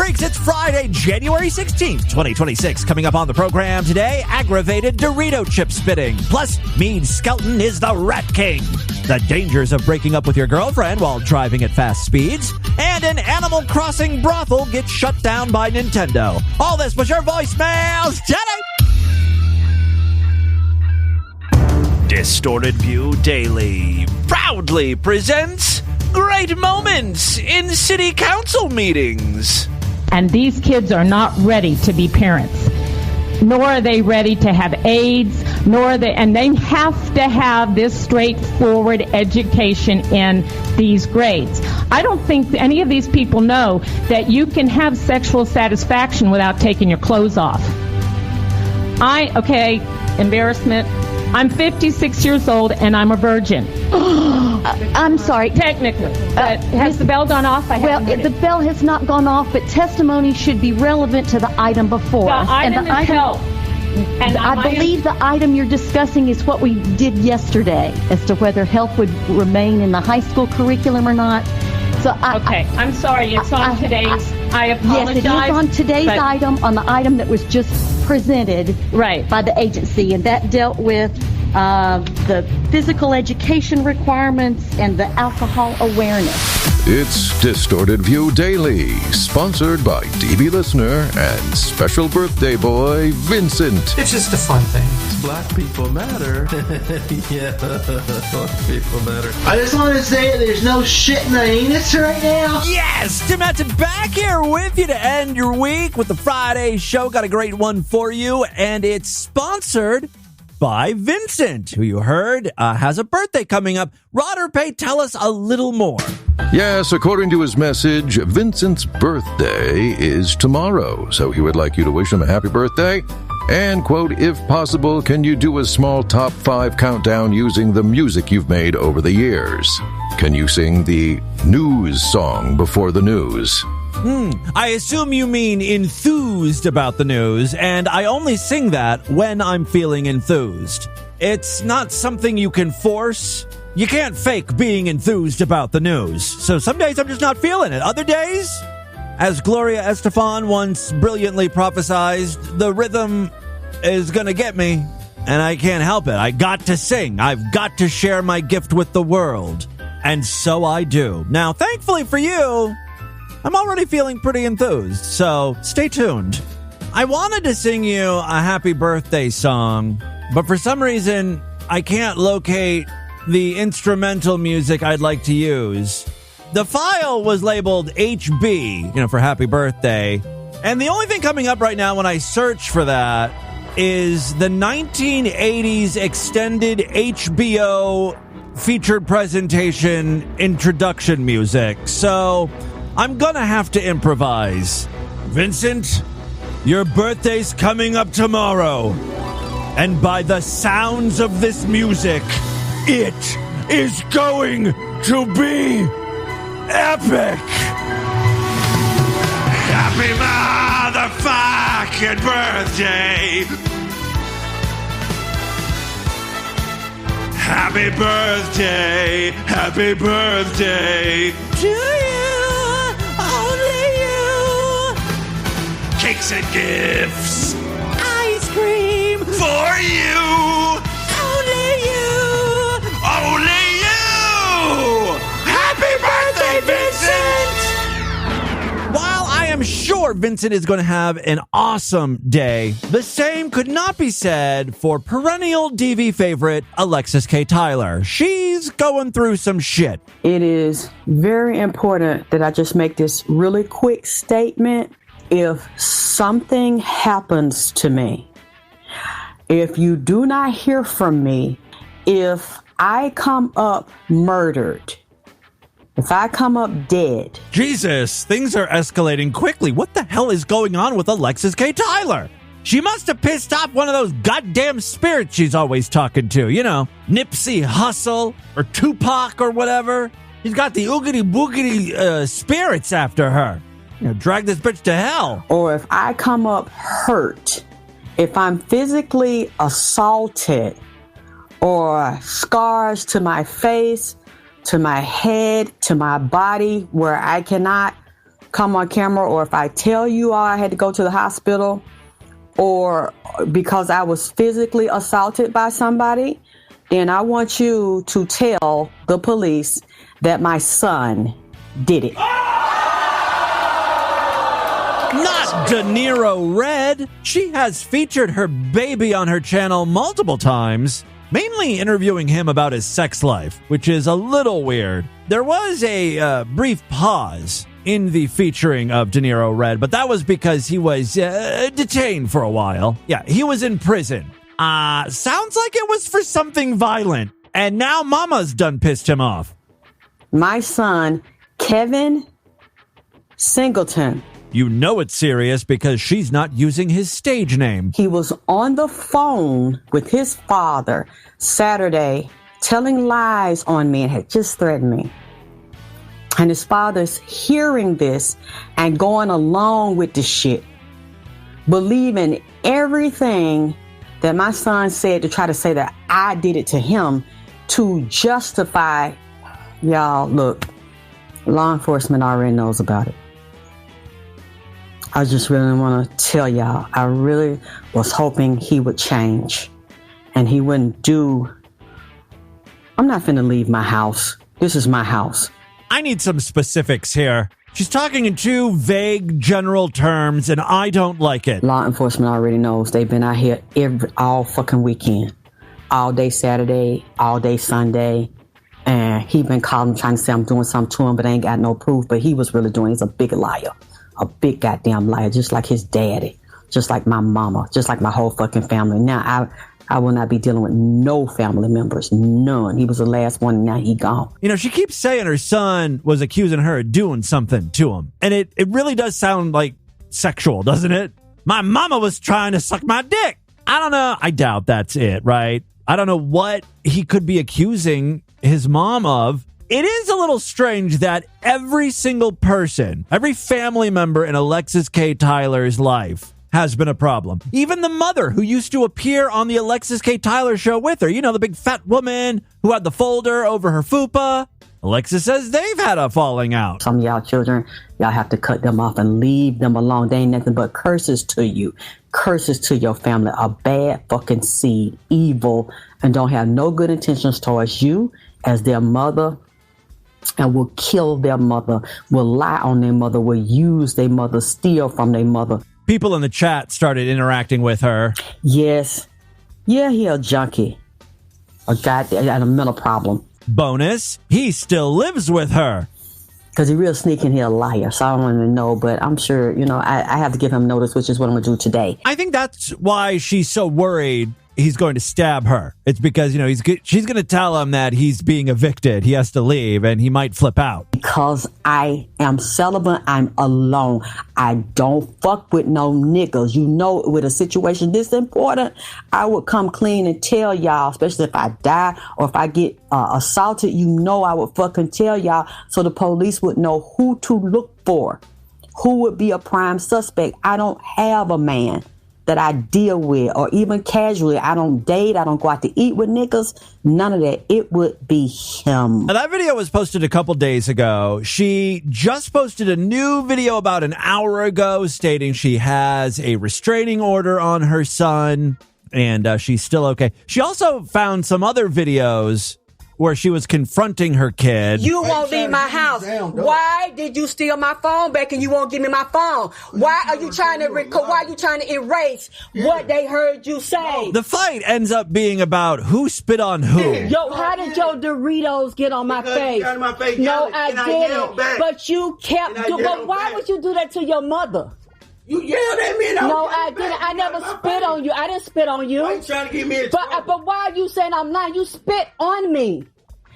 Freaks, it's Friday, January 16th, 2026. Coming up on the program today, aggravated Dorito chip spitting. Plus, Meade Skelton is the Rat King. The dangers of breaking up with your girlfriend while driving at fast speeds. And an Animal Crossing brothel gets shut down by Nintendo. All this was your voicemails today. Distorted View Daily proudly presents great moments in city council meetings. And these kids are not ready to be parents, nor are they ready to have AIDS, and they have to have this straightforward education in these grades. I don't think any of these people know that you can have sexual satisfaction without taking your clothes off. Embarrassment. I'm 56 years old and I'm a virgin. I'm sorry. Technically. But has the bell gone off? The bell has not gone off, but testimony should be relevant to the item before us. And the item is health. And I believe the item you're discussing is what we did yesterday as to whether health would remain in the high school curriculum or not. I'm sorry. It's on today's. I apologize. Yes, it is on today's item, on the item that was just presented by the agency, and that dealt with the physical education requirements and the alcohol awareness. It's Distorted View Daily, sponsored by DB Listener and special birthday boy Vincent. It's just a fun thing. Black people matter. Yeah, black people matter. I just want to say there's no shit in the anus right now. Yes, Tim Madsen back here with you to end your week with the Friday show. Got a great one for you, and it's sponsored by Vincent, who you heard has a birthday coming up. Roder Pay, tell us a little more. Yes, according to his message, Vincent's birthday is tomorrow, so he would like you to wish him a happy birthday. And, quote, if possible, can you do a small top 5 countdown using the music you've made over the years? Can you sing the news song before the news? I assume you mean enthused about the news, and I only sing that when I'm feeling enthused. It's not something you can force. You can't fake being enthused about the news. So some days I'm just not feeling it. Other days, as Gloria Estefan once brilliantly prophesied, the rhythm is going to get me, and I can't help it. I got to sing. I've got to share my gift with the world. And so I do. Now, thankfully for you, I'm already feeling pretty enthused, so stay tuned. I wanted to sing you a happy birthday song, but for some reason, I can't locate the instrumental music I'd like to use. The file was labeled HB, for happy birthday, and the only thing coming up right now when I search for that is the 1980s extended HBO featured presentation introduction music, so I'm gonna have to improvise. Vincent, your birthday's coming up tomorrow. And by the sounds of this music, it is going to be epic. Happy motherfucking birthday. Happy birthday. Happy birthday to you. Only you. Cakes and gifts. Ice cream. For you. Only you. Only you. Happy birthday, Vincent. While I am sure Vincent is going to have an awesome day, the same could not be said for perennial DV favorite Alexis K. Tyler. She's going through some shit. It is very important that I just make this really quick statement. If something happens to me, if you do not hear from me, if I come up murdered, if I come up dead. Jesus, things are escalating quickly. What the hell is going on with Alexis K. Tyler? She must have pissed off one of those goddamn spirits she's always talking to. Nipsey Hussle or Tupac or whatever. He's got the oogity boogity spirits after her. Drag this bitch to hell. Or if I come up hurt, if I'm physically assaulted or scars to my face, to my head, to my body, where I cannot come on camera, or if I tell you all I had to go to the hospital, or because I was physically assaulted by somebody, then I want you to tell the police that my son did it. Not De Niro Red. She has featured her baby on her channel multiple times, mainly interviewing him about his sex life, which is a little weird. There was a brief pause in the featuring of De Niro Red, but that was because he was detained for a while. Yeah, he was in prison. Sounds like it was for something violent, and now Mama's done pissed him off. My son, Kevin Singleton. You know it's serious because she's not using his stage name. He was on the phone with his father Saturday, telling lies on me and had just threatened me. And his father's hearing this and going along with the shit, believing everything that my son said to try to say that I did it to him to justify. Y'all, look, law enforcement already knows about it. I just really want to tell y'all, I really was hoping he would change and he wouldn't do. I'm not finna leave my house. This is my house. I need some specifics here. She's talking in too vague general terms, and I don't like it. Law enforcement already knows. They've been out here all fucking weekend. All day Saturday, all day Sunday. And he been calling trying to say I'm doing something to him, but I ain't got no proof. But he was really doing. He's a big liar. A big goddamn liar, just like his daddy, just like my mama, just like my whole fucking family. Now, I will not be dealing with no family members, none. He was the last one, now he gone. You know, she keeps saying her son was accusing her of doing something to him. And it really does sound like sexual, doesn't it? My mama was trying to suck my dick. I don't know. I doubt that's it, right? I don't know what he could be accusing his mom of. It is a little strange that every single person, every family member in Alexis K. Tyler's life has been a problem. Even the mother who used to appear on the Alexis K. Tyler show with her. You know, the big fat woman who had the folder over her fupa. Alexis says they've had a falling out. Some of y'all children, y'all have to cut them off and leave them alone. They ain't nothing but curses to you. Curses to your family. A bad fucking seed. Evil. And don't have no good intentions towards you as their mother. And will kill their mother, will lie on their mother, will use their mother, steal from their mother. People in the chat started interacting with her. Yes. Yeah, he a junkie. A guy that had a mental problem. Bonus, he still lives with her. Because he real sneaky and he a liar. So I don't want to know, but I'm sure, you know, I have to give him notice, which is what I'm going to do today. I think that's why she's so worried he's going to stab her. It's because, you know, she's going to tell him that he's being evicted. He has to leave and he might flip out. Because I am celibate, I'm alone. I don't fuck with no niggas. You know, with a situation this important, I would come clean and tell y'all, especially if I die or if I get assaulted, you know I would fucking tell y'all so the police would know who to look for, who would be a prime suspect. I don't have a man that I deal with, or even casually. I don't date. I don't go out to eat with niggas. None of that. It would be him. Now, that video was posted a couple days ago. She just posted a new video about an hour ago stating she has a restraining order on her son and she's still okay. She also found some other videos where she was confronting her kid. You won't leave my house. Why did you steal my phone back and you won't give me my phone? Why are you trying to why are you trying to erase what they heard you say? The fight ends up being about who spit on who. Yo, how did your Doritos get on my face? No, I didn't. But you kept but why would you do that to your mother? You yelled at me. No, I didn't. I never spit on you. I didn't spit on you. Why you trying to give me a but why are you saying I'm lying? You spit on me.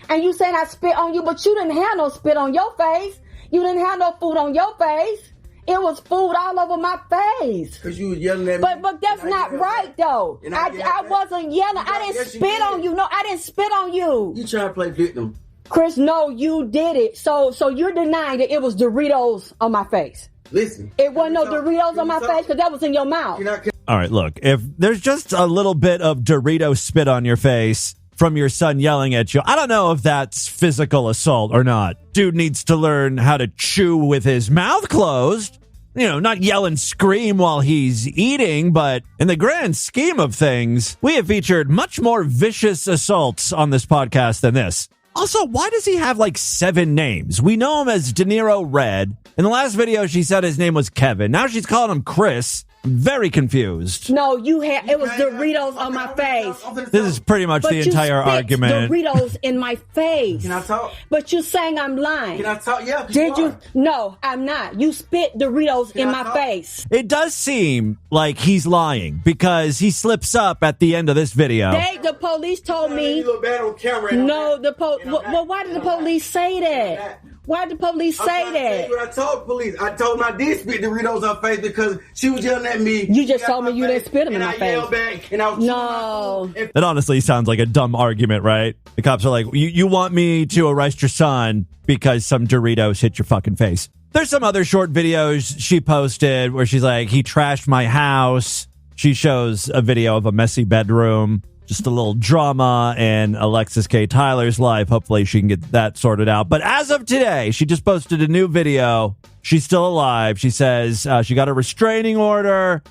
And you saying I spit on you, but you didn't have no spit on your face. You didn't have no food on your face. It was food all over my face. Because you was yelling at me. But that's not right, though. I wasn't yelling. I didn't spit on you. No, I didn't spit on you. You trying to play victim. Chris, no, you did it. So you're denying that it was Doritos on my face. Listen. It wasn't no Doritos on my face because that was in your mouth. All right, look, if there's just a little bit of Dorito spit on your face, from your son yelling at you. I don't know if that's physical assault or not. Dude needs to learn how to chew with his mouth closed. You know, not yell and scream while he's eating, but in the grand scheme of things, we have featured much more vicious assaults on this podcast than this. Also, why does he have like 7 names? We know him as De Niro Red. In the last video, she said his name was Kevin. Now she's calling him Chris. Very confused. No, it was Doritos on my face. This is pretty much the entire argument. Doritos in my face. Can I talk? But you're saying I'm lying. Can I talk? Yeah. Did you? No, I'm not. You spit Doritos in my face. It does seem like he's lying because he slips up at the end of this video. The police told me. You look bad on camera. No, well, why did the police say that? Why did the police say that? I told police. I told them I did spit Doritos on her face because she was yelling at me. You just told me you didn't spit them in my face. I yelled back and I was no. It honestly sounds like a dumb argument, right? The cops are like, you want me to arrest your son because some Doritos hit your fucking face. There's some other short videos she posted where she's like, he trashed my house. She shows a video of a messy bedroom. Just a little drama in Alexis K. Tyler's life. Hopefully she can get that sorted out. But as of today, she just posted a new video. She's still alive. She says she got a restraining order.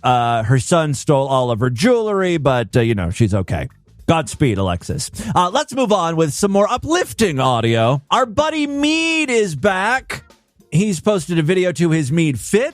Her son stole all of her jewelry, but, she's okay. Godspeed, Alexis. Let's move on with some more uplifting audio. Our buddy Mead is back. He's posted a video to his Mead Fit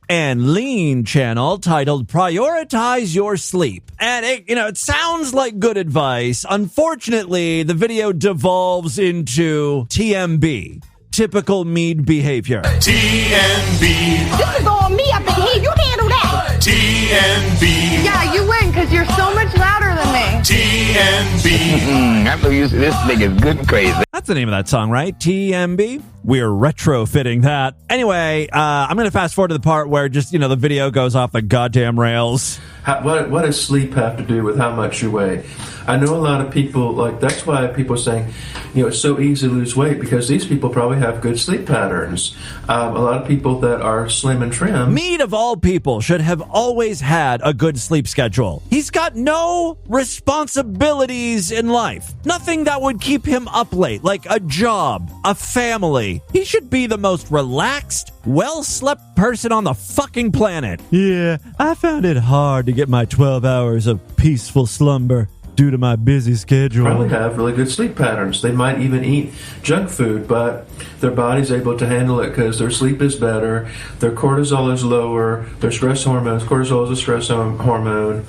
and Lean channel titled Prioritize Your Sleep. And it sounds like good advice. Unfortunately, the video devolves into TMB, typical Mead behavior. TMB. This is all me up in here. You handle that. TMB. Yeah, you win because you're so much louder than me. TMB. I'm so used to this nigga's good and crazy. That's the name of that song, right? TMB. We're retrofitting that. Anyway, I'm going to fast forward to the part where just, the video goes off the goddamn rails. What does sleep have to do with how much you weigh? I know a lot of people, that's why people are saying, it's so easy to lose weight because these people probably have good sleep patterns. A lot of people that are slim and trim. Mead, of all people, should have always had a good sleep schedule. He's got no responsibilities in life. Nothing that would keep him up late, like a job, a family. He should be the most relaxed, well-slept person on the fucking planet. Yeah, I found it hard to get my 12 hours of peaceful slumber due to my busy schedule. Probably have really good sleep patterns. They might even eat junk food, but their body's able to handle it because their sleep is better, their cortisol is lower, their stress hormones, cortisol is a stress hormone.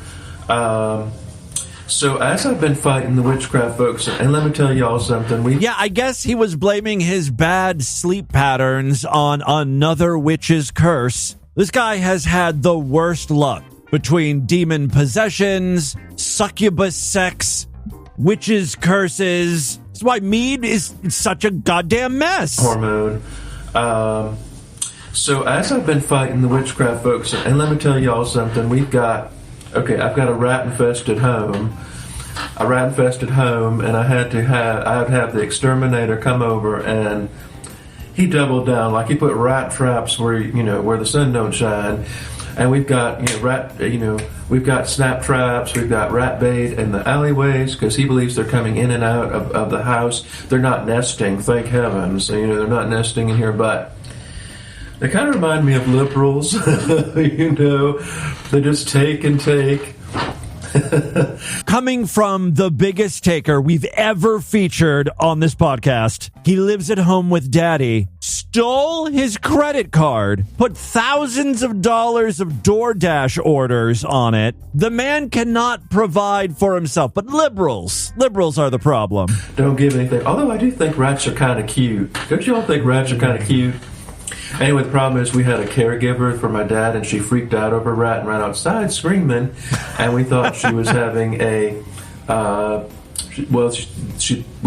So as I've been fighting the witchcraft folks, and let me tell y'all something. I guess he was blaming his bad sleep patterns on another witch's curse. This guy has had the worst luck between demon possessions, succubus sex, witches' curses. That's why Mead is such a goddamn mess. Hormone. So as I've been fighting the witchcraft folks, and let me tell y'all something. I've got a rat-infested home. And I would have the exterminator come over, and he doubled down. Like, he put rat traps where the sun don't shine. And we've got we've got snap traps, we've got rat bait in the alleyways because he believes they're coming in and out of the house. They're not nesting, thank heavens. They're not nesting in here, but they kind of remind me of liberals. They just take and take. Coming from the biggest taker we've ever featured on this podcast, he lives at home with daddy, stole his credit card, put thousands of dollars of DoorDash orders on it. The man cannot provide for himself, but liberals are the problem. Don't give anything. Although I do think rats are kind of cute. Don't you all think rats are kind of cute? Anyway, the problem is we had a caregiver for my dad, and she freaked out over a rat and ran outside screaming, and we thought she was having we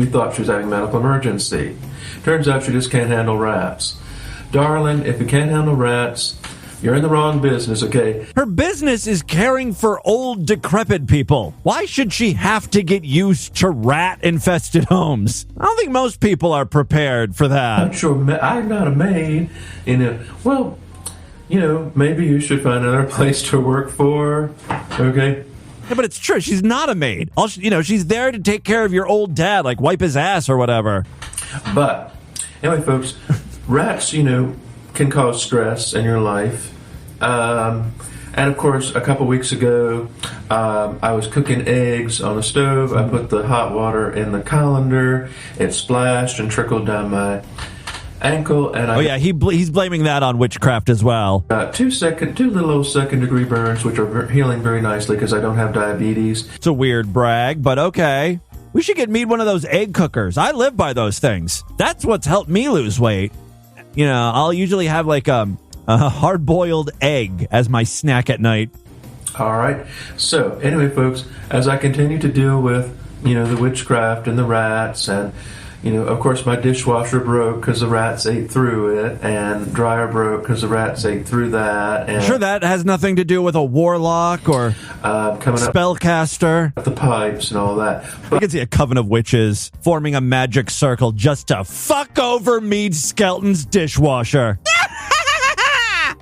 thought she was having a medical emergency. Turns out she just can't handle rats. Darling, if you can't handle rats, you're in the wrong business, okay? Her business is caring for old, decrepit people. Why should she have to get used to rat-infested homes? I don't think most people are prepared for that. I'm sure I'm not a maid. Maybe you should find another place to work for, okay? Yeah, but it's true. She's not a maid. She's there to take care of your old dad, like wipe his ass or whatever. But anyway, folks, rats, can cause stress in your life. And of course, a couple weeks ago, I was cooking eggs on the stove. I put the hot water in the colander. It splashed and trickled down my ankle. And he's blaming that on witchcraft as well. 2 little old second-degree burns, which are healing very nicely because I don't have diabetes. It's a weird brag, but okay. We should get Mead one of those egg cookers. I live by those things. That's what's helped me lose weight. I'll usually have like a hard-boiled egg as my snack at night. All right. So, anyway, folks, as I continue to deal with, the witchcraft and the rats, and, of course, my dishwasher broke because the rats ate through it, and dryer broke because the rats ate through that. And sure, that has nothing to do with a warlock or spellcaster. The pipes and all that. I can see a coven of witches forming a magic circle just to fuck over Mead Skelton's dishwasher.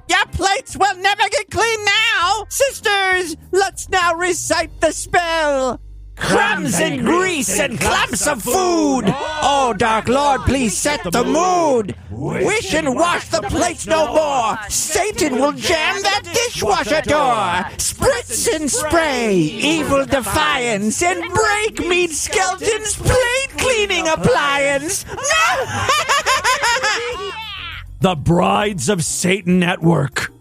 Your plates will never get clean now! Sisters, let's now recite the spell! Crumbs and grease and clumps of food! Oh, Dark Lord, please set the mood! Wish and wash the plates no more! Satan will jam that dishwasher door! Spritz and spray, evil defiance, and break Mead Skelton's plate cleaning appliance! The Brides of Satan Network.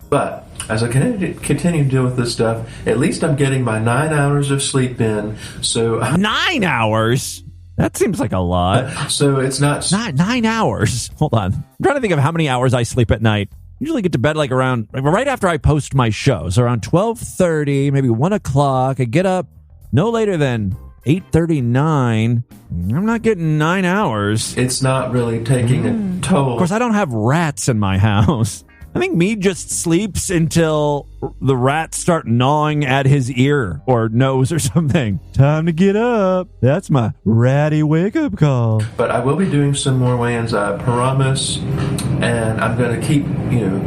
But as I continue to deal with this stuff, at least I'm getting my 9 hours of sleep in. So 9 hours? That seems like a lot. So it's not 9 hours. Hold on. I'm trying to think of how many hours I sleep at night. Usually get to bed like around right after I post my show. So around 12:30, maybe 1 o'clock. I get up no later than 8:39. I'm not getting 9 hours. It's not really taking a toll. Of course, I don't have rats in my house. I think Mead just sleeps until the rats start gnawing at his ear or nose or something. Time to get up. That's my ratty wake-up call. But I will be doing some more weigh-ins, I promise. And I'm going to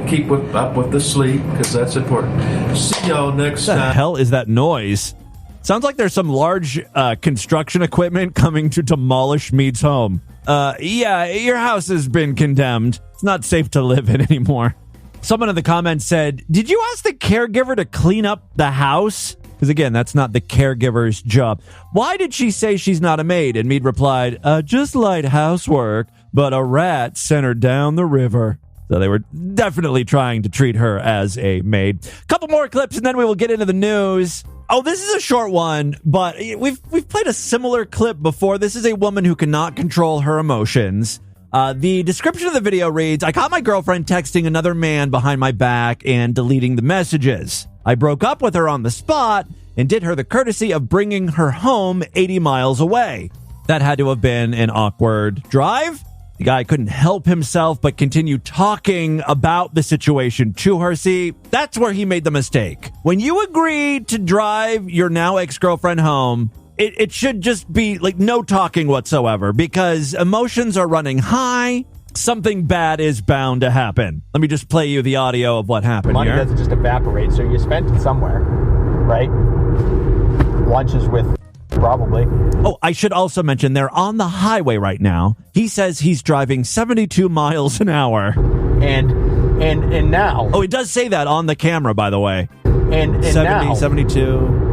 keep up with the sleep because that's important. See y'all next time. What the hell is that noise? Sounds like there's some large construction equipment coming to demolish Mead's home. Yeah, your house has been condemned. It's not safe to live in anymore. Someone in the comments said, did you ask the caregiver to clean up the house? Because again, that's not the caregiver's job. Why did she say she's not a maid? And Mead replied, just light housework, but a rat sent her down the river. So they were definitely trying to treat her as a maid. Couple more clips and then we will get into the news. Oh, this is a short one, but we've played a similar clip before. This is a woman who cannot control her emotions. The description of the video reads, I caught my girlfriend texting another man behind my back and deleting the messages. I broke up with her on the spot and did her the courtesy of bringing her home 80 miles away. That had to have been an awkward drive. The guy couldn't help himself but continue talking about the situation to her. See, that's where he made the mistake. When you agree to drive your now ex-girlfriend home, it should just be like no talking whatsoever because emotions are running high. Something bad is bound to happen. Let me just play you the audio of what happened Money here. doesn't just evaporate, so you spent it somewhere, right? Lunches with probably. Oh, I should also mention they're on the highway right now. He says he's driving 72 miles an hour. And now. Oh, it does say that on the camera, by the way. And 70, now. 72.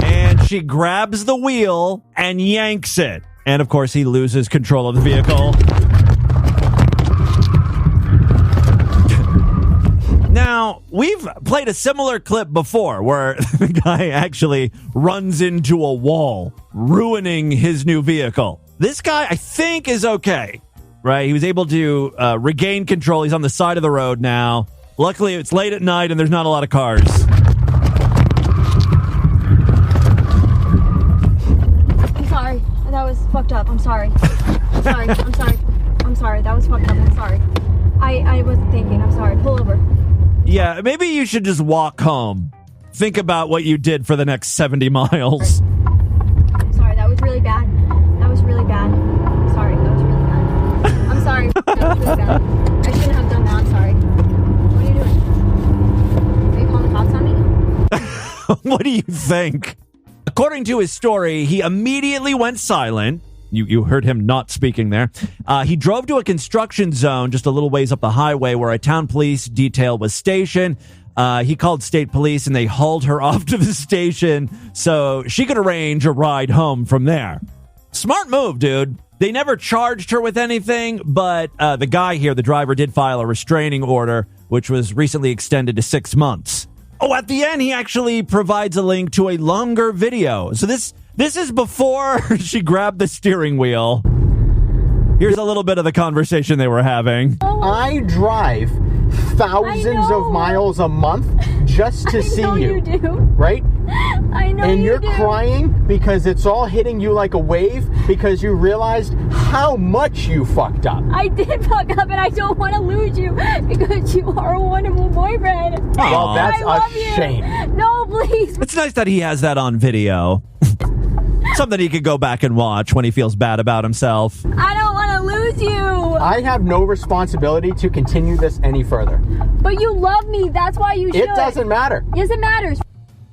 And she grabs the wheel and yanks it. And of course, he loses control of the vehicle. Now, we've played a similar clip before where the guy actually runs into a wall, ruining his new vehicle. This guy, I think, is okay, right? He was able to regain control. He's on the side of the road now. Luckily, it's late at night and there's not a lot of cars. I'm sorry. That was fucked up. I'm sorry. I'm sorry. I'm sorry. I'm sorry. That was fucked up. I'm sorry. I wasn't thinking. I'm sorry. Pull over. Yeah, maybe you should just walk home. Think about what you did for the next 70 miles. I'm sorry. That was really bad. That was really bad. I'm sorry. That was really bad. I'm sorry. That was really bad. I shouldn't have done that. I'm sorry. What are you doing? Are you calling the cops on me? What do you think? According to his story, he immediately went silent. You heard him not speaking there. He drove to a construction zone just a little ways up the highway where a town police detail was stationed. He called state police and they hauled her off to the station so she could arrange a ride home from there. Smart move, dude. They never charged her with anything, but the guy here, the driver, did file a restraining order, which was recently extended to 6 months. Oh, at the end, he actually provides a link to a longer video. So this is before she grabbed the steering wheel. Here's a little bit of the conversation they were having. I drive thousands of miles a month just to see you. Do. Right? I know and you're do. crying because it's all hitting you like a wave because you realized how much you fucked up. I did fuck up and I don't want to lose you because you are a wonderful boyfriend. Well, that's I a shame. No, please. It's nice that he has that on video. Something he could go back and watch when he feels bad about himself. I don't want to lose you. I have no responsibility to continue this any further. But you love me. That's why you should. It doesn't matter. Yes, it matters.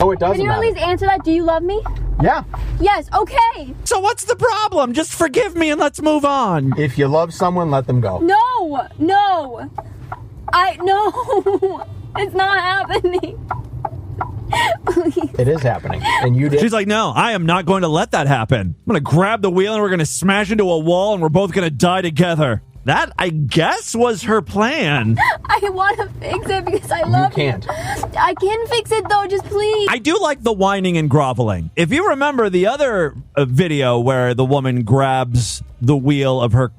No, it doesn't Can you matter. at least answer that? Do you love me? Yeah. Yes, okay. So what's the problem? Just forgive me and let's move on. If you love someone, let them go. No. No. It's not happening. Please. It is happening. And you did. She's like, no, I am not going to let that happen. I'm going to grab the wheel and we're going to smash into a wall and we're both going to die together. That, I guess, was her plan. I want to fix it because I love you. You can't. I can fix it though, just please. I do like the whining and groveling. If you remember the other video where the woman grabs the wheel of her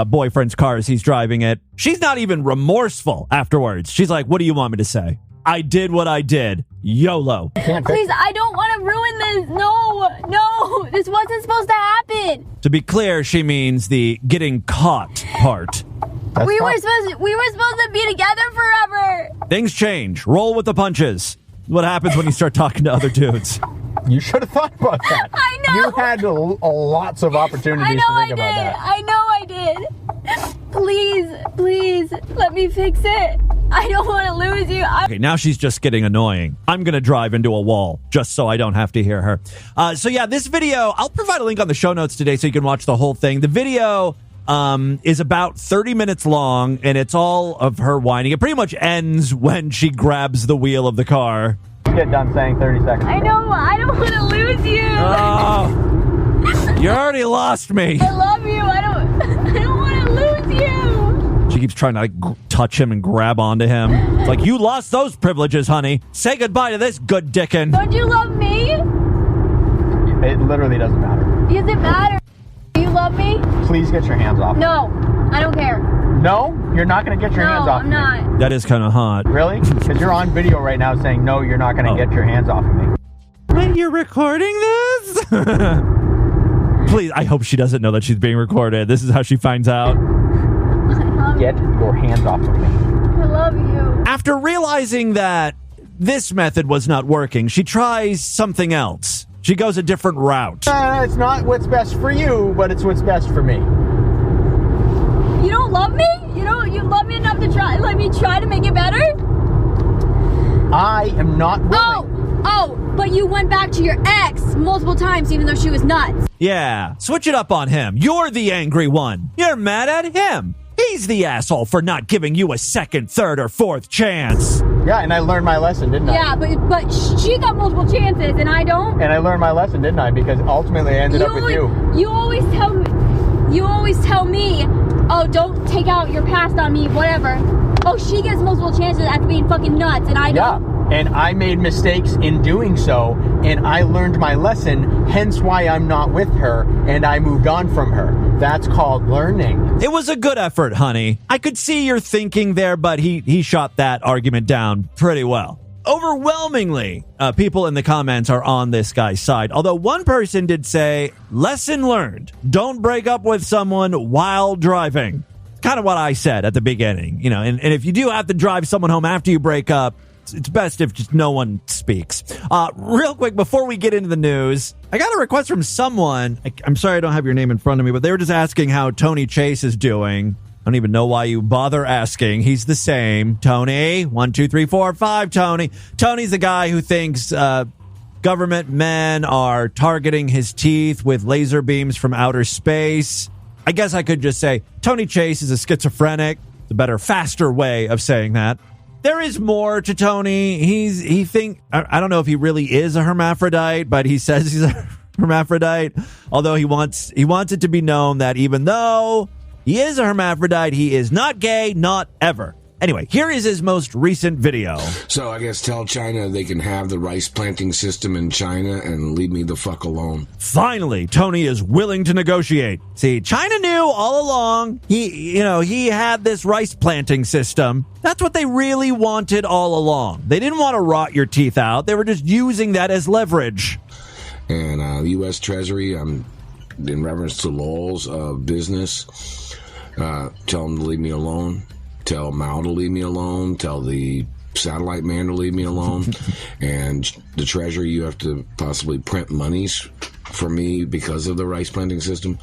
boyfriend's car as he's driving it, she's not even remorseful afterwards. She's like, what do you want me to say? I did what I did. YOLO. Please, I don't want to ruin this. No, this wasn't supposed to happen. To be clear, she means the getting caught part. We were supposed to be together forever. Things change. Roll with the punches. What happens when you start talking to other dudes? You should have thought about that. I know. You had lots of opportunities to think about that. I know I did. Please, let me fix it. I don't want to lose you. Okay, now she's just getting annoying. I'm going to drive into a wall just so I don't have to hear her. So yeah, this video, I'll provide a link on the show notes today so you can watch the whole thing. The video is about 30 minutes long, and it's all of her whining. It pretty much ends when she grabs the wheel of the car. Get done saying 30 seconds. I know, I don't want to lose you. Oh, you already lost me. I love you. I don't want to lose you. She keeps trying to touch him and grab onto him. It's like, you lost those privileges, honey. Say goodbye to this good dickin'. Don't you love me? It literally doesn't matter. Does it matter? Do you love me? Please get your hands off me. No, I don't care. No? You're not going to get your hands off I'm me? not. That is kind of hot. Really? Because you're on video right now saying, no, you're not going to get your hands off of me. Wait, you're recording this? Please, I hope she doesn't know that she's being recorded. This is how she finds out. Get your hands off of me. I love you. After realizing that this method was not working, she tries something else. She goes a different route. It's not what's best for you, but it's what's best for me. You don't love me? You love me enough to let me try to make it better? I am not willing. Oh, but you went back to your ex multiple times even though she was nuts. Yeah, switch it up on him. You're the angry one. You're mad at him. He's the asshole for not giving you a second, third, or fourth chance. Yeah, and I learned my lesson, didn't I? Yeah, but she got multiple chances and I don't. And I learned my lesson, didn't I? Because ultimately I ended up with you. You always tell me, oh, don't take out your past on me, whatever. Oh, she gets multiple chances after being fucking nuts and I don't. Yeah. And I made mistakes in doing so, and I learned my lesson, hence why I'm not with her, and I moved on from her. That's called learning. It was a good effort, honey. I could see your thinking there, but he shot that argument down pretty well. Overwhelmingly, people in the comments are on this guy's side. Although one person did say, lesson learned, don't break up with someone while driving. Kind of what I said at the beginning, and if you do have to drive someone home after you break up, it's best if just no one speaks. Real quick, before we get into the news, I got a request from someone. I'm sorry I don't have your name in front of me, but they were just asking how Tony Chase is doing. I don't even know why you bother asking. He's the same. Tony, 1, 2, 3, 4, 5, Tony. Tony's the guy who thinks Government men are targeting his teeth with laser beams from outer space. I guess I could just say Tony Chase is a schizophrenic. The better, faster way of saying that. There is more to Tony. I don't know if he really is a hermaphrodite, but he says he's a hermaphrodite. Although he wants it to be known that even though he is a hermaphrodite, he is not gay, not ever. Anyway, here is his most recent video. So I guess tell China they can have the rice planting system in China and leave me the fuck alone. Finally, Tony is willing to negotiate. See, China knew all along. He had this rice planting system. That's what they really wanted all along. They didn't want to rot your teeth out. They were just using that as leverage. And U.S. Treasury, in reference to Lowell's business, tell them to leave me alone. Tell Mao to leave me alone. Tell the satellite man to leave me alone. And the Treasury, you have to possibly print monies for me because of the rice planting system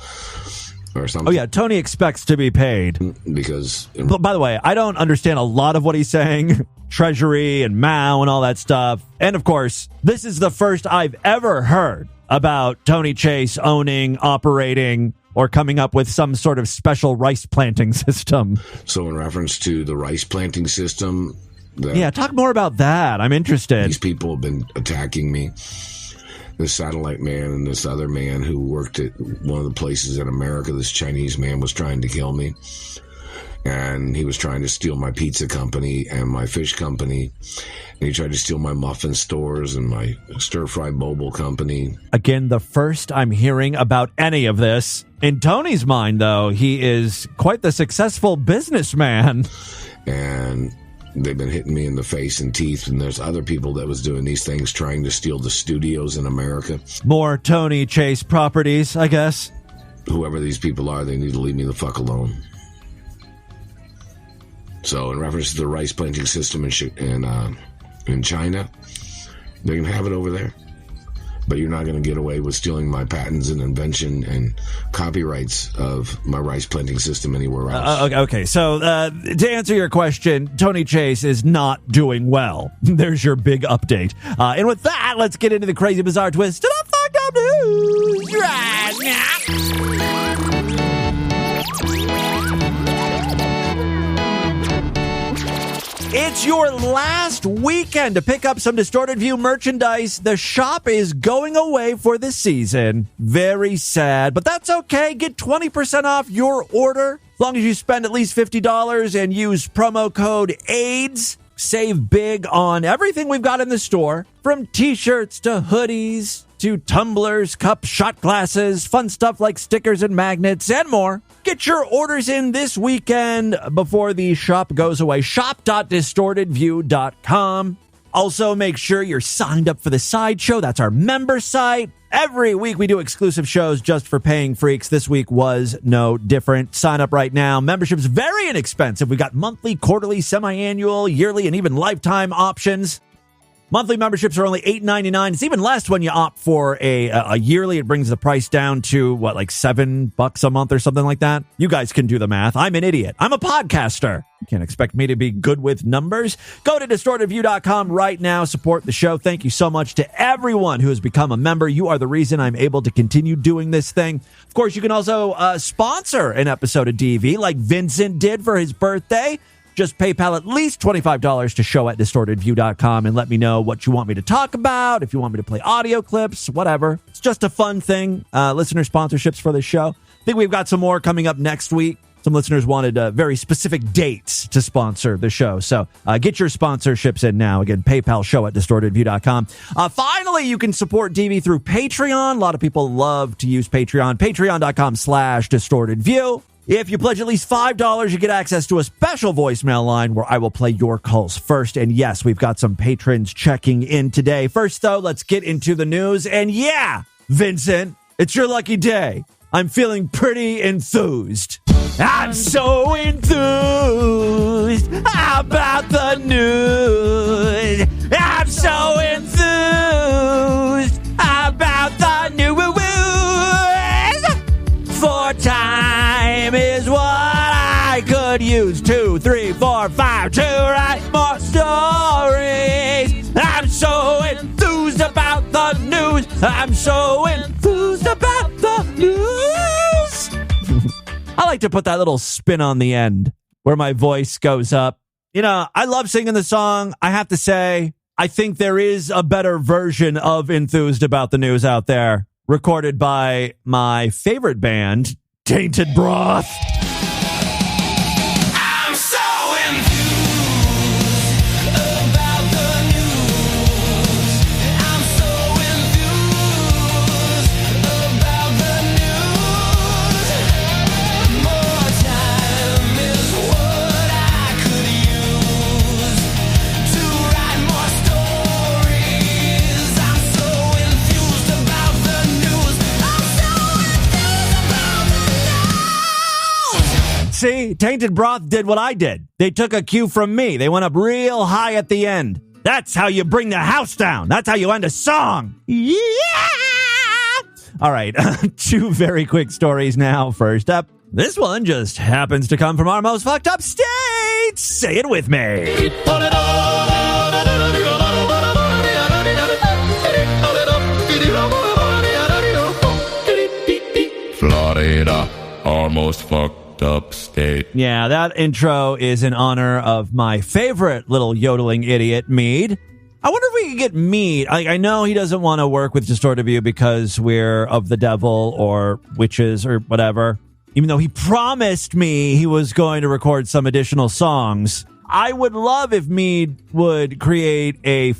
or something. Oh, yeah. Tony expects to be paid. Because... By the way, I don't understand a lot of what he's saying. Treasury and Mao and all that stuff. And, of course, this is the first I've ever heard about Tony Chase owning, operating, or coming up with some sort of special rice planting system. So in reference to the rice planting system... Yeah, talk more about that. I'm interested. These people have been attacking me. This satellite man and this other man who worked at one of the places in America, this Chinese man was trying to kill me. And he was trying to steal my pizza company and my fish company. And he tried to steal my muffin stores and my stir-fry mobile company. Again, the first I'm hearing about any of this. In Tony's mind, though, he is quite the successful businessman. And they've been hitting me in the face and teeth. And there's other people that was doing these things, trying to steal the studios in America. More Tony Chase properties, I guess. Whoever these people are, they need to leave me the fuck alone. So in reference to the rice planting system in China, they can have it over there. But you're not going to get away with stealing my patents and invention and copyrights of my rice planting system anywhere else. Okay, so to answer your question, Tony Chase is not doing well. There's your big update. And with that, let's get into the crazy, bizarre twist to the fucked up news right now. It's your last weekend to pick up some Distorted View merchandise. The shop is going away for the season. Very sad, but that's okay. Get 20% off your order as long as you spend at least $50 and use promo code AIDS. Save big on everything we've got in the store, from t-shirts to hoodies to tumblers, cups, shot glasses, fun stuff like stickers and magnets, and more. Get your orders in this weekend before the shop goes away. Shop.distortedview.com. Also, make sure you're signed up for the Sideshow. That's our member site. Every week we do exclusive shows just for paying freaks. This week was no different. Sign up right now. Membership's very inexpensive. We got monthly, quarterly, semi-annual, yearly, and even lifetime options. Monthly memberships are only $8.99. It's even less when you opt for a yearly. It brings the price down to, like $7 a month or something like that? You guys can do the math. I'm an idiot. I'm a podcaster. You can't expect me to be good with numbers. Go to distortedview.com right now. Support the show. Thank you so much to everyone who has become a member. You are the reason I'm able to continue doing this thing. Of course, you can also sponsor an episode of DV like Vincent did for his birthday. Just PayPal at least $25 to show@distortedview.com and let me know what you want me to talk about, if you want me to play audio clips, whatever. It's just a fun thing. Listener sponsorships for this show. I think we've got some more coming up next week. Some listeners wanted very specific dates to sponsor the show. So get your sponsorships in now. Again, PayPal, show@distortedview.com. Finally, you can support DV through Patreon. A lot of people love to use Patreon. Patreon.com/distortedview. If you pledge at least $5, you get access to a special voicemail line where I will play your calls first. And yes, we've got some patrons checking in today. First, though, let's get into the news. And yeah, Vincent, it's your lucky day. I'm feeling pretty enthused. I'm so enthused about the news. I'm so enthused about the news. For time is what I could use. 2, 3, 4, 5 to write more stories. I'm so enthused about about the news. I'm so enthused about the news. I like to put that little spin on the end where my voice goes up. You know, I love singing the song. I have to say, I think there is a better version of Enthused About the News out there, recorded by my favorite band, Tainted Broth. I'm so enthused about the news. I'm so enthused about the news. More time is what I could use to write more stories. I'm so enthused about the news. I'm so enthused about the news. See, Tainted Broth did what I did. They took a cue from me. They went up real high at the end. That's how you bring the house down. That's how you end a song. Yeah! All right, 2 very quick stories now. First up, this one just happens to come from our most fucked up state. Say it with me. Florida, our most fucked up state. Yeah, that intro is in honor of my favorite little yodeling idiot, Mead. I wonder if we could get Mead. I know he doesn't want to work with Distorted View because we're of the devil or witches or whatever. Even though he promised me he was going to record some additional songs. I would love if Mead would create a,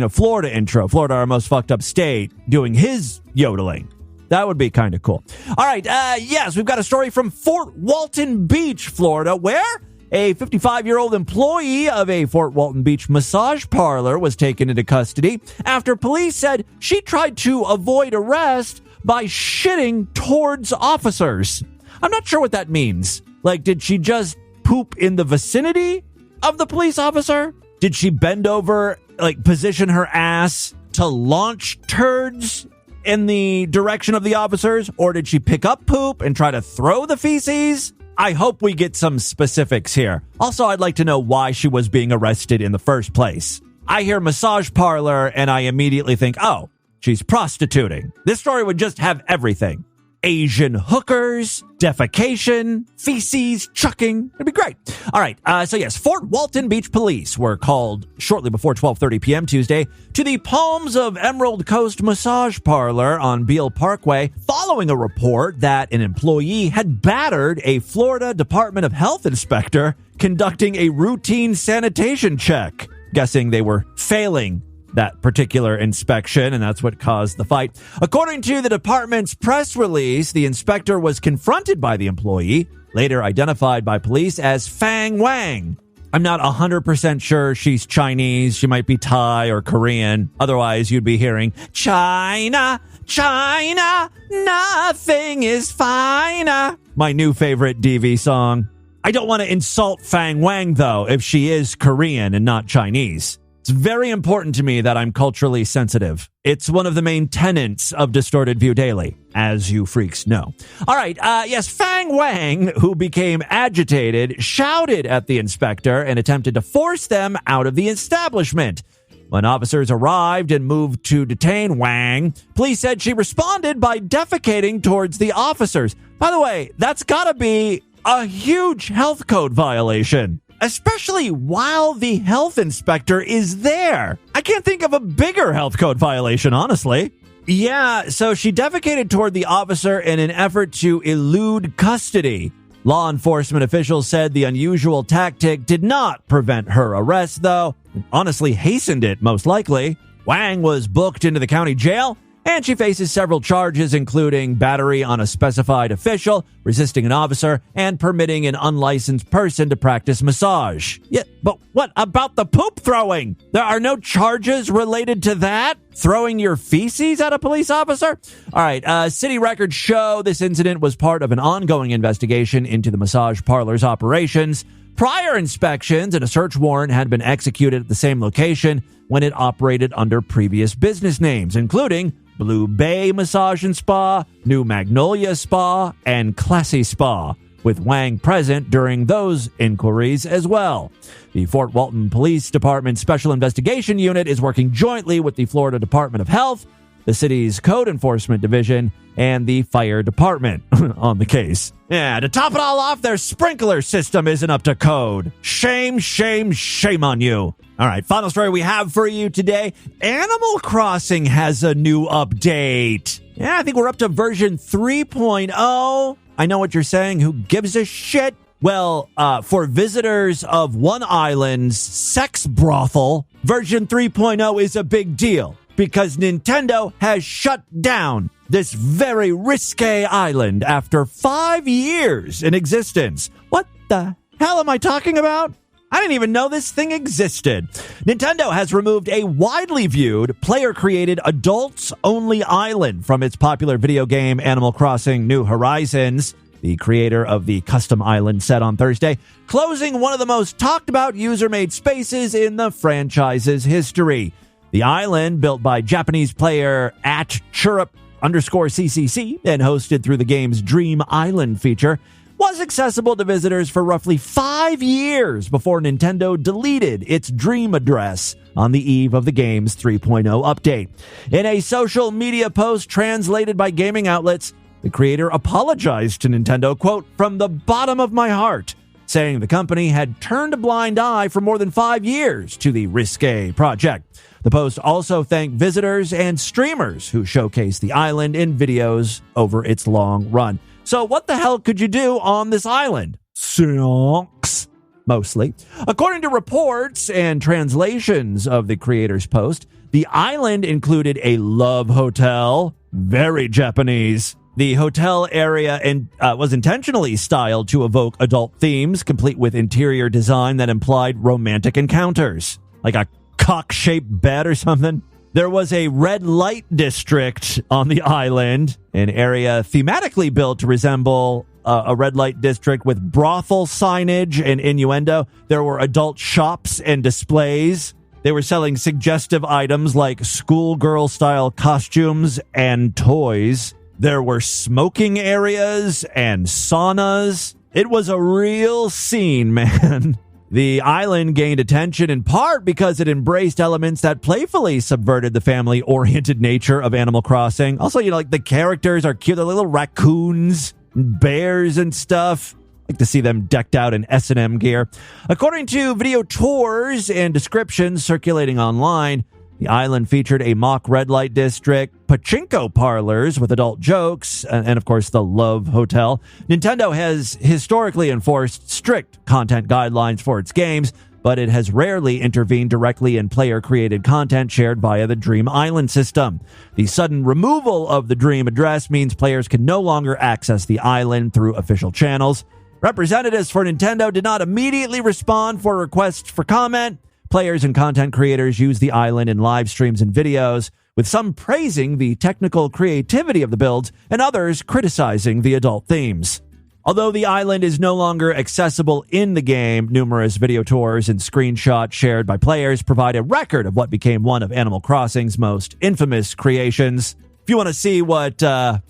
Florida intro. Florida, our most fucked up state, doing his yodeling. That would be kind of cool. All right, yes, we've got a story from Fort Walton Beach, Florida, where a 55-year-old employee of a Fort Walton Beach massage parlor was taken into custody after police said she tried to avoid arrest by shitting towards officers. I'm not sure what that means. Like, did she just poop in the vicinity of the police officer? Did she bend over, position her ass to launch turds in the direction of the officers? Or did she pick up poop and try to throw the feces? I hope we get some specifics here. Also, I'd like to know why she was being arrested in the first place. I hear massage parlor and I immediately think, oh, she's prostituting. This story would just have everything. Asian hookers, defecation, feces, chucking. It'd be great. All right. So yes, Fort Walton Beach Police were called shortly before 12:30 p.m. Tuesday to the Palms of Emerald Coast Massage Parlor on Beale Parkway following a report that an employee had battered a Florida Department of Health inspector conducting a routine sanitation check. Guessing they were failing that particular inspection, and that's what caused the fight. According to the department's press release, the inspector was confronted by the employee, later identified by police as Fang Wang. I'm not 100% sure she's Chinese. She might be Thai or Korean. Otherwise, you'd be hearing, China, China, nothing is finer. My new favorite DV song. I don't want to insult Fang Wang, though, if she is Korean and not Chinese. It's very important to me that I'm culturally sensitive. It's one of the main tenets of Distorted View Daily, as you freaks know. All right, yes, Fang Wang, who became agitated, shouted at the inspector and attempted to force them out of the establishment. When officers arrived and moved to detain Wang, police said she responded by defecating towards the officers. By the way, that's gotta be a huge health code violation. Especially while the health inspector is there. I can't think of a bigger health code violation, honestly. Yeah, so she defecated toward the officer in an effort to elude custody. Law enforcement officials said the unusual tactic did not prevent her arrest, though. It honestly hastened it, most likely. Wang was booked into the county jail, and she faces several charges, including battery on a specified official, resisting an officer, and permitting an unlicensed person to practice massage. Yeah, but what about the poop throwing? There are no charges related to that? Throwing your feces at a police officer? All right, city records show this incident was part of an ongoing investigation into the massage parlor's operations. Prior inspections and a search warrant had been executed at the same location when it operated under previous business names, including Blue Bay Massage and Spa, New Magnolia Spa, and Classy Spa. with Wang present during those inquiries as well. The Fort Walton Police Department Special Investigation Unit is working jointly with the Florida Department of Health, the city's Code Enforcement Division, and the Fire Department on the case. Yeah, to top it all off, their sprinkler system isn't up to code. Shame, shame, shame on you. All right, final story we have for you today. Animal Crossing has a new update. Yeah, I think we're up to version 3.0. I know what you're saying. Who gives a shit? Well, for visitors of one island's sex brothel, version 3.0 is a big deal because Nintendo has shut down this very risque island after 5 years in existence. What the hell am I talking about? I didn't even know this thing existed. Nintendo has removed a widely viewed, player-created, adults-only island from its popular video game Animal Crossing New Horizons. The creator of the custom island said on Thursday, closing one of the most talked-about user-made spaces in the franchise's history. The island, built by Japanese player @Chirrup_CCC and hosted through the game's Dream Island feature, was accessible to visitors for roughly 5 years before Nintendo deleted its Dream address on the eve of the game's 3.0 update. In a social media post translated by gaming outlets, the creator apologized to Nintendo, quote, "from the bottom of my heart," saying the company had turned a blind eye for more than 5 years to the risque project. The post also thanked visitors and streamers who showcased the island in videos over its long run. So what the hell could you do on this island? Sex, mostly. According to reports and translations of the creator's post, the island included a love hotel, very Japanese. The hotel area was intentionally styled to evoke adult themes, complete with interior design that implied romantic encounters, like a cock-shaped bed or something. There was a red light district on the island, an area thematically built to resemble a red light district with brothel signage and innuendo. There were adult shops and displays. They were selling suggestive items like schoolgirl-style costumes and toys. There were smoking areas and saunas. It was a real scene, man. The island gained attention in part because it embraced elements that playfully subverted the family-oriented nature of Animal Crossing. Also, like the characters are cute. They're little raccoons and bears and stuff. I like to see them decked out in S&M gear. According to video tours and descriptions circulating online, the island featured a mock red light district, pachinko parlors with adult jokes, and of course the Love Hotel. Nintendo has historically enforced strict content guidelines for its games, but it has rarely intervened directly in player-created content shared via the Dream Island system. The sudden removal of the Dream address means players can no longer access the island through official channels. Representatives for Nintendo did not immediately respond for requests for comment. Players and content creators use the island in live streams and videos, with some praising the technical creativity of the builds and others criticizing the adult themes. Although the island is no longer accessible in the game, numerous video tours and screenshots shared by players provide a record of what became one of Animal Crossing's most infamous creations. If you want to see what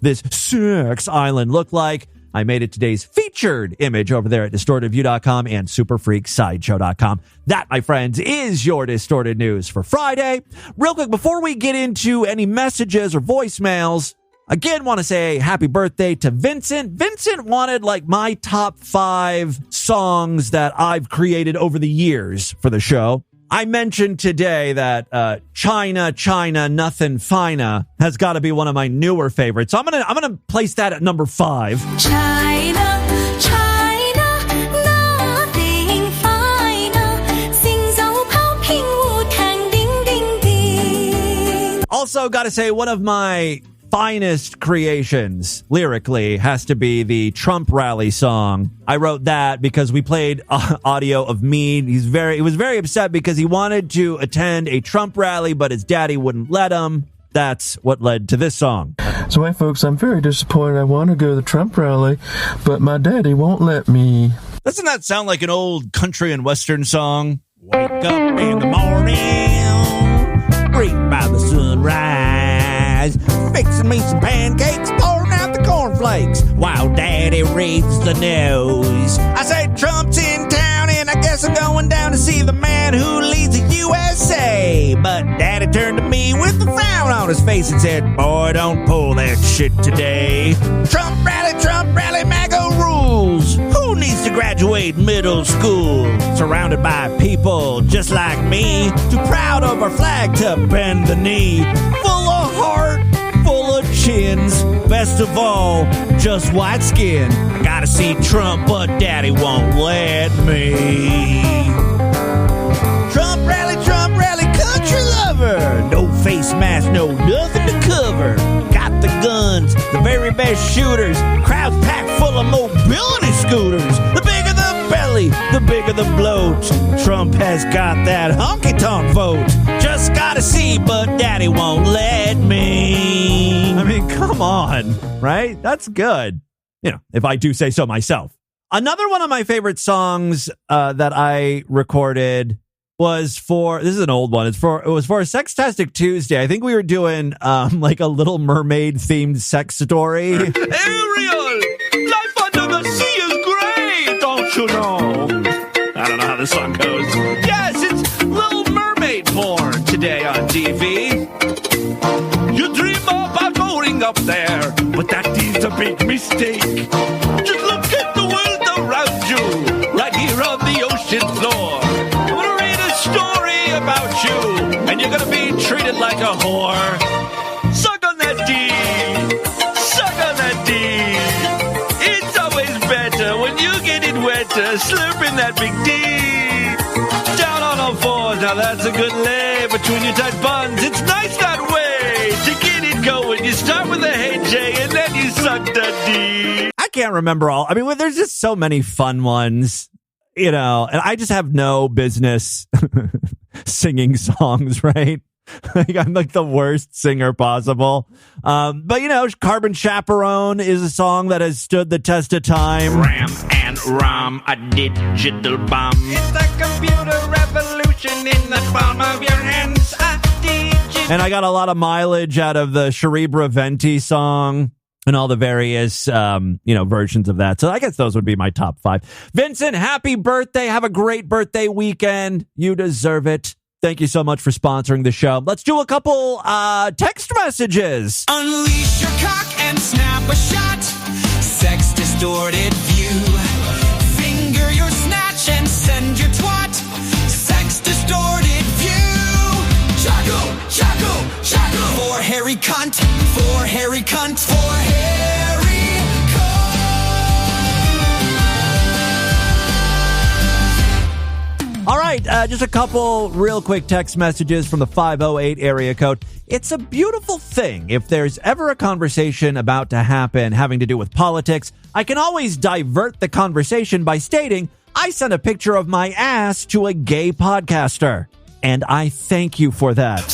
this sex island looked like, I made it today's featured image over there at DistortedView.com and SuperFreakSideshow.com. That, my friends, is your Distorted News for Friday. Real quick, before we get into any messages or voicemails, again, want to say happy birthday to Vincent. Vincent wanted my top 5 songs that I've created over the years for the show. I mentioned today that China, Nothing Fina has got to be one of my newer favorites. So I'm gonna place that at number 5. China, nothing finer. Sing so pao ping wu tang ding ding ding. Also, got to say one of my finest creations lyrically has to be the Trump rally song. I wrote that because we played audio of me. He was very upset because he wanted to attend a Trump rally, but his daddy wouldn't let him. That's what led to this song. So, hey folks, I'm very disappointed. I want to go to the Trump rally, but my daddy won't let me. Doesn't that sound like an old country and western song? Wake up in the morning, greet by the sunrise, fixing me some pancakes, pouring out the cornflakes. cornflakes while Daddy reads the news. I said Trump's in town and I guess I'm going down to see the man who leads the USA. But Daddy turned to me with a frown on his face and said, boy, don't pull that shit today. Trump rally, MAGA rules. Who needs to graduate middle school? Surrounded by people just like me, too proud of our flag to bend the knee. Full of heart, full of chins, best of all, just white skin. I gotta see Trump, but Daddy won't let me. Trump rally, country lover. No face mask, no nothing to cover. Got the guns, the very best shooters. Crowds packed full of mobility scooters. The bigger the belly, the bigger the bloat. Trump has got that honky-tonk vote. Just gotta see, but Daddy won't let me. I mean, come on, right? That's good. You know, if I do say so myself. Another one of my favorite songs that I recorded was for, this is an old one. It was for a Sextastic Tuesday. I think we were doing like a Little Mermaid themed sex story. Ariel, life under the sea is great, don't you know? I don't know how this song goes. Yes, it's Little Mermaid porn today on TV. You dream about going up there, but that is a big mistake. Just look at the world around you, right here on the ocean floor. Story about you, and you're gonna be treated like a whore. Suck on that D, suck on that D. It's always better when you get it wetter, slurping that big D. Down on all fours, now that's a good lay between your tight buns. It's nice that way to get it going. You start with a hey J, and then you suck that D. I can't remember all. I mean, there's just so many fun ones. You know, and I just have no business singing songs, right? Like, I'm like the worst singer possible. But, you know, Carbon Chaperone is a song that has stood the test of time. Ram and Rom, a digital bomb. It's the computer revolution in the palm of your hands. And I got a lot of mileage out of the Cerebra Venti song. And all the various, versions of that. So I guess those would be my top 5. Vincent, happy birthday. Have a great birthday weekend. You deserve it. Thank you so much for sponsoring the show. Let's do a couple text messages. Unleash your cock and snap a shot. Sex distorted view. Finger your snatch and send your twat. Sex distorted view. Chaco, chaco, chaco. For hairy cunt. For hairy cunt. For hairy cunt. All right, just a couple real quick text messages from the 508 area code. It's a beautiful thing. If there's ever a conversation about to happen having to do with politics, I can always divert the conversation by stating, I sent a picture of my ass to a gay podcaster. And I thank you for that.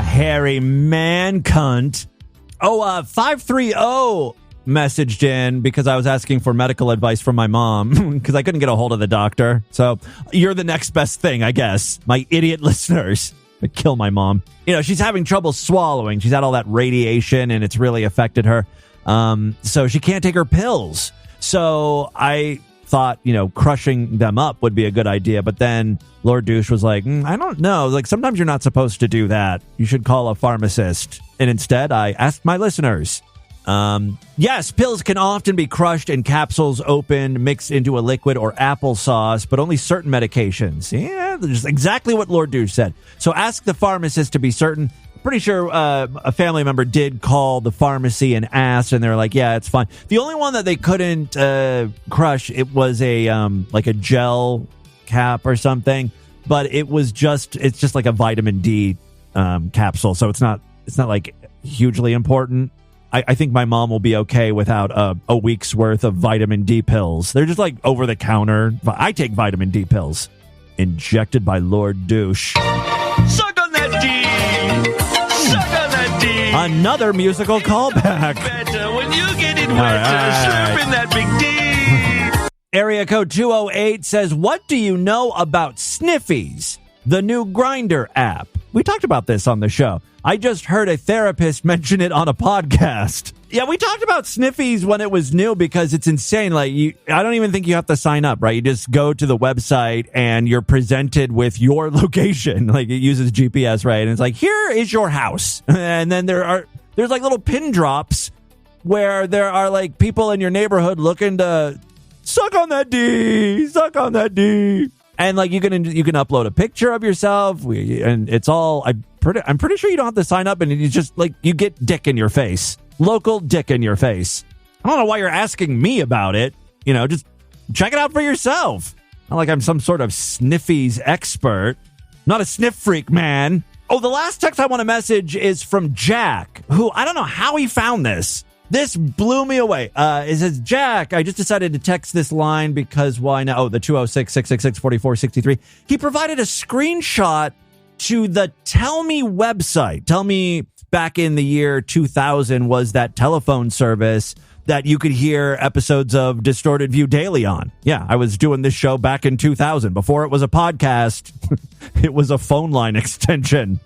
Hairy man cunt. 530 messaged in because I was asking for medical advice from my mom because I couldn't get a hold of the doctor. So you're the next best thing, I guess. My idiot listeners. I kill my mom. You know, she's having trouble swallowing. She's had all that radiation and it's really affected her. So she can't take her pills. So I thought, crushing them up would be a good idea. But then Lord Douche was like, I don't know. Like, sometimes you're not supposed to do that. You should call a pharmacist. And instead, I asked my listeners. Yes, pills can often be crushed in capsules, opened, mixed into a liquid or applesauce, but only certain medications. Yeah, just exactly what Lord Douche said. So ask the pharmacist to be certain. Pretty sure a family member did call the pharmacy and asked, and they're like, yeah, it's fine. The only one that they couldn't crush, it was a like a gel cap or something, but it's just like a vitamin D capsule, so it's not like hugely important. I think my mom will be okay without a week's worth of vitamin D pills. They're just like over the counter. I take vitamin D pills injected by Lord Douche. Suck on that D. Suck on that D. Another musical callback. Better when you get it wetter, slurping that big D. Area code 208 says, what do you know about sniffies? the new Grindr app. We talked about this on the show. I just heard a therapist mention it on a podcast. Yeah, we talked about Sniffies when it was new because it's insane. Like, I don't even think you have to sign up, right? You just go to the website and you're presented with your location. Like, it uses GPS, right? And it's like, here is your house. And then there's like little pin drops where there are like people in your neighborhood looking to suck on that D. And like you can upload a picture of yourself, and it's all. I'm pretty sure you don't have to sign up, and you just like you get dick in your face, local dick in your face. I don't know why you're asking me about it. You know, just check it out for yourself. Not like I'm some sort of Sniffies expert. Not a sniff freak, man. Oh, the last text I want to message is from Jack, who I don't know how he found this. This blew me away. It says, Jack, I just decided to text this line because why not? Oh, the 206-666-4463. He provided a screenshot to the Tell Me website. Tell Me back in the year 2000 was that telephone service that you could hear episodes of Distorted View Daily on. Yeah, I was doing this show back in 2000. Before it was a podcast, it was a phone line extension.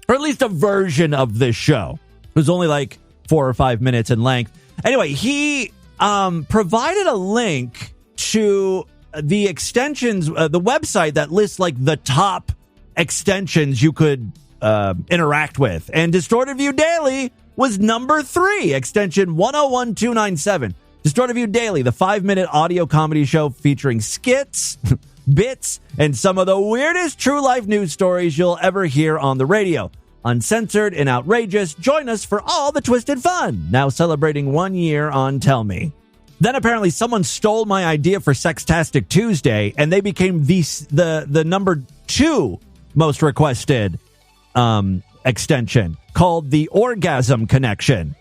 Or at least a version of this show. It was only like 4 or 5 minutes in length. Anyway, he provided a link to the extensions, the website that lists like the top extensions you could interact with. And Distorted View Daily was number 3, extension 101297. Distorted View Daily, the 5-minute audio comedy show featuring skits, bits, and some of the weirdest true life news stories you'll ever hear on the radio. Uncensored and outrageous, join us for all the twisted fun. Now celebrating 1 year on Tell Me. Then apparently someone stole my idea for Sextastic Tuesday, and they became the number 2 most requested extension, called the Orgasm Connection.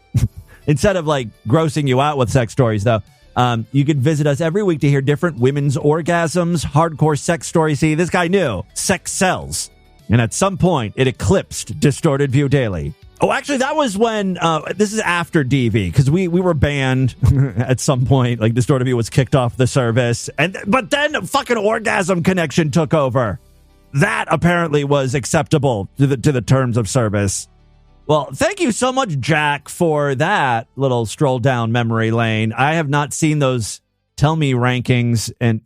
Instead of like grossing you out with sex stories, though, you can visit us every week to hear different women's orgasms, hardcore sex stories. See, this guy knew sex sells. And at some point, it eclipsed Distorted View Daily. Oh, actually, that was when, this is after DV, because we were banned at some point. Like, Distorted View was kicked off the service. But then fucking Orgasm Connection took over. That apparently was acceptable to the terms of service. Well, thank you so much, Jack, for that little stroll down memory lane. I have not seen those Tell Me rankings and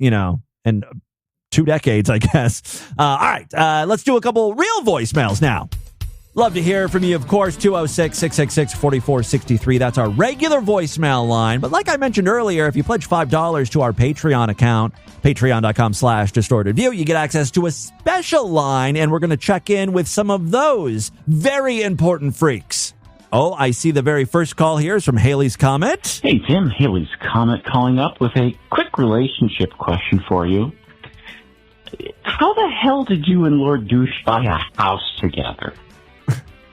2 decades, I guess. All right, let's do a couple real voicemails now. Love to hear from you, of course, 206-666-4463. That's our regular voicemail line. But like I mentioned earlier, if you pledge $5 to our Patreon account, patreon.com/distortedview, you get access to a special line, and we're going to check in with some of those very important freaks. Oh, I see the very first call here is from Haley's Comet. Hey, Tim, Haley's Comet calling up with a quick relationship question for you. How the hell did you and Lord Douche buy a house together?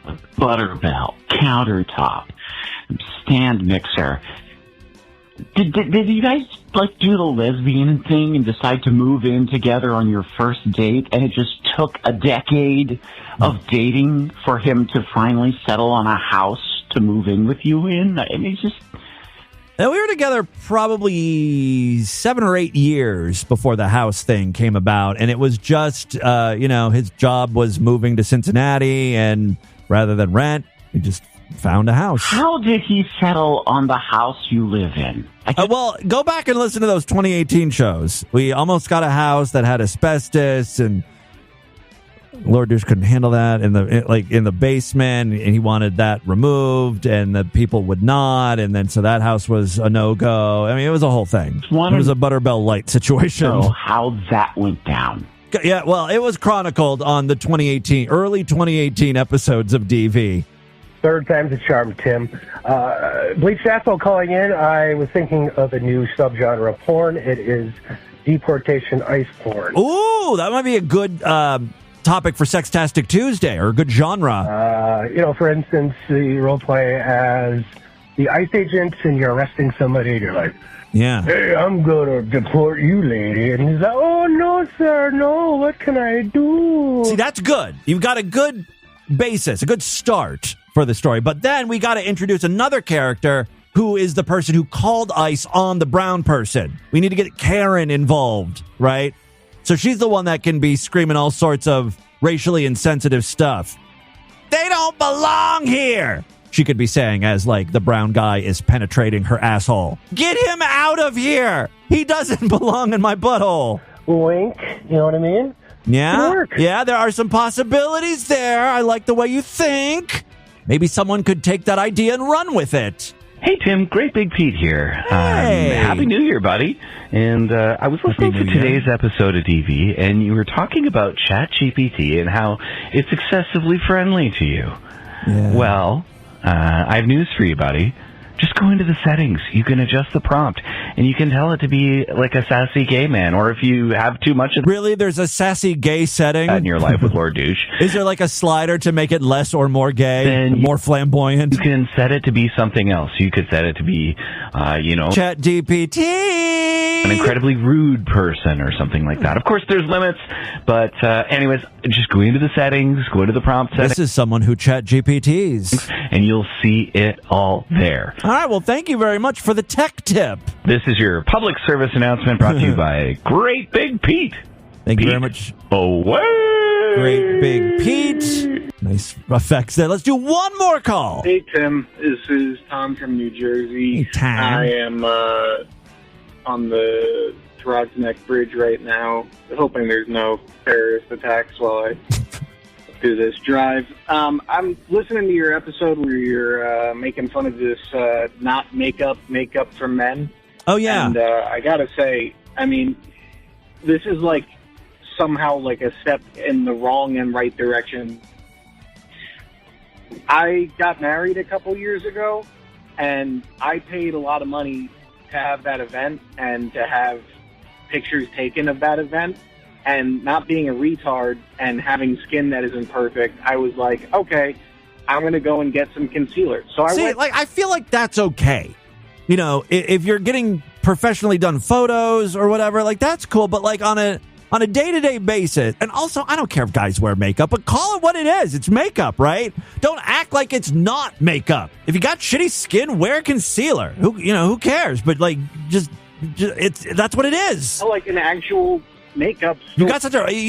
A butter belt, countertop, stand mixer. Did you guys like do the lesbian thing and decide to move in together on your first date, and it just took a decade of dating for him to finally settle on a house to move in with you in? I mean, it's just... And we were together probably 7 or 8 years before the house thing came about. And it was just, his job was moving to Cincinnati, and rather than rent, he just found a house. How did he settle on the house you live in? Well, go back and listen to those 2018 shows. We almost got a house that had asbestos, and Lord Douche couldn't handle that in the basement, and he wanted that removed, and the people would not, and then so that house was a no-go. I mean, it was a whole thing. It was a Butterbell Light situation. So how that went down. Yeah, well, it was chronicled on the early 2018 episodes of DV. Third time's a charm, Tim. Bleach Asshole calling in. I was thinking of a new subgenre of porn. It is deportation ice porn. Ooh, that might be a good topic for Sextastic Tuesday, or a good genre. For instance, you role play as the ICE agent and you're arresting somebody and you're like, yeah, hey, I'm going to deport you, lady. And he's like, oh, no, sir, no, what can I do? See, that's good. You've got a good basis, a good start for the story. But then we got to introduce another character who is the person who called ICE on the brown person. We need to get Karen involved, right? So she's the one that can be screaming all sorts of racially insensitive stuff. They don't belong here, she could be saying as, like, the brown guy is penetrating her asshole. Get him out of here. He doesn't belong in my butthole. Wink, you know what I mean? Yeah? Yeah, there are some possibilities there. I like the way you think. Maybe someone could take that idea and run with it. Hey, Tim. Great Big Pete here. Hey. Happy New Year, buddy. And I was listening to today's episode of DV, and you were talking about ChatGPT and how it's excessively friendly to you. Yeah. Well, I have news for you, buddy. Just go into the settings. You can adjust the prompt, and you can tell it to be like a sassy gay man, or if you have too much of Really? There's a sassy gay setting? in your life with Lord Douche. Is there like a slider to make it less or more gay, Then more flamboyant? You can set it to be something else. You could set it to be, ChatGPT! an incredibly rude person or something like that. Of course, there's limits, but anyways, just go into the settings, go into the prompt settings. This is someone who ChatGPTs. And you'll see it all there. All right, well, thank you very much for the tech tip. This is your public service announcement brought to you by Great Big Pete. Thank you very much. Away! Great Big Pete. Nice effects there. Let's do one more call. Hey, Tim. This is Tom from New Jersey. Hey, Tom. I am on the Toronto Neck Bridge right now, hoping there's no terrorist attacks while I do this drive. I'm listening to your episode where you're making fun of this not makeup for men. Oh, yeah. And I gotta say, I mean, this is like somehow like a step in the wrong and right direction. I got married a couple years ago, and I paid a lot of money to have that event and to have pictures taken of that event. And not being a retard and having skin that isn't perfect, I was like, okay, I'm going to go and get some concealer. So I feel like that's okay. You know, if you're getting professionally done photos or whatever, like that's cool. But like on a day-to-day basis, and also I don't care if guys wear makeup, but call it what it is. It's makeup, right? Don't act like it's not makeup. If you got shitty skin, wear concealer. Who cares? But like, just that's what it is. Like an actual makeup. You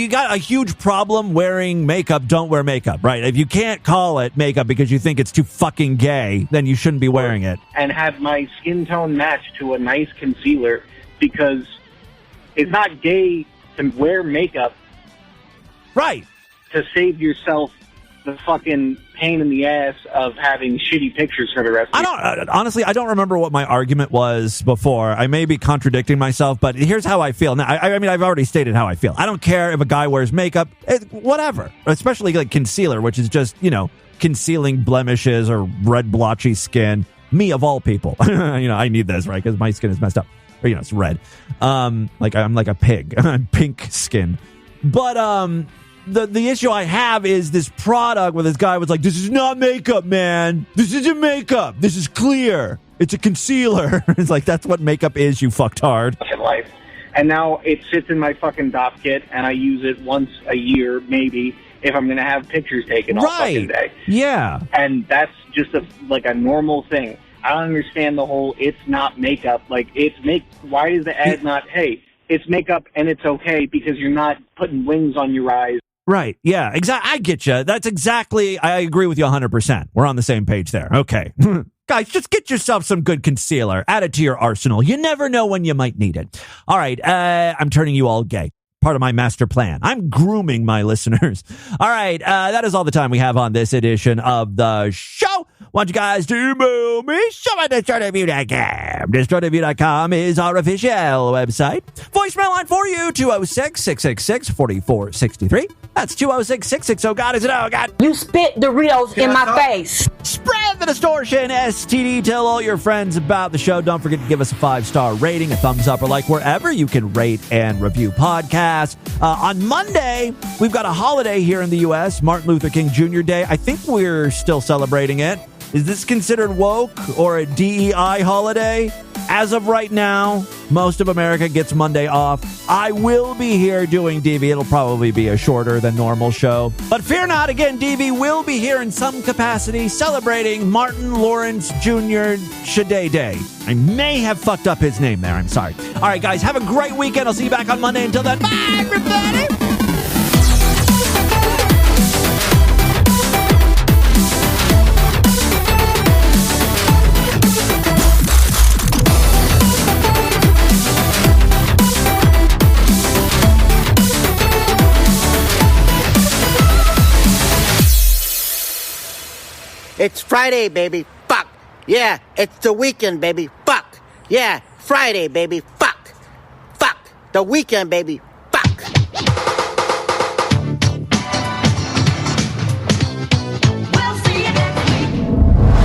got a huge problem wearing makeup. Don't wear makeup, right? If you can't call it makeup because you think it's too fucking gay, then you shouldn't be wearing it. And have my skin tone match to a nice concealer, because it's not gay to wear makeup, right? To save yourself the fucking pain in the ass of having shitty pictures for the rest of Honestly, I don't remember what my argument was before. I may be contradicting myself, but here's how I feel. Now, I mean, I've already stated how I feel. I don't care if a guy wears makeup, whatever, especially like concealer, which is just, concealing blemishes or red blotchy skin. Me of all people. I need this, right? Because my skin is messed up. Or, it's red. Like I'm like a pig. I'm pink skin. But, The issue I have is this product where this guy was like, this is not makeup, man. This isn't makeup. This is clear. It's a concealer. It's like, that's what makeup is, you fucktard. life. And now it sits in my fucking DOP kit, and I use it once a year, maybe, if I'm going to have pictures taken all fucking day. Yeah. And that's just a normal thing. I don't understand the whole it's not makeup. Like, why is the ad not, hey, it's makeup and it's okay because you're not putting wings on your eyes? Right. Yeah, exactly. I get you. That's exactly, I agree with you 100%. We're on the same page there. Okay. Guys, just get yourself some good concealer. Add it to your arsenal. You never know when you might need it. All right. I'm turning you all gay. Part of my master plan. I'm grooming my listeners. All right. That is all the time we have on this edition of the show. Want you guys to email me? Show at DestroyedReview.com. DestroyedReview.com is our official website. Voicemail line for you, 206-666-4463. That's 206-660. Oh, God, is it? Oh, God. You spit Doritos in my face. Spread the distortion, STD. Tell all your friends about the show. Don't forget to give us a 5-star rating, a thumbs up, or like wherever you can rate and review podcasts. On Monday, we've got a holiday here in the U.S., Martin Luther King Jr. Day. I think we're still celebrating it. Is this considered woke or a DEI holiday? As of right now, most of America gets Monday off. I will be here doing DV. It'll probably be a shorter than normal show. But fear not, again, DV will be here in some capacity celebrating Martin Lawrence Jr. Shade Day. I may have fucked up his name there. I'm sorry. All right, guys, have a great weekend. I'll see you back on Monday. Until then, bye, everybody! It's Friday, baby. Fuck. Yeah, it's the weekend, baby. Fuck. Yeah, Friday, baby. Fuck. Fuck. The weekend, baby. Fuck.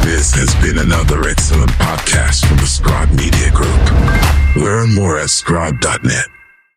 This has been another excellent podcast from the Scribe Media Group. Learn more at scribe.net.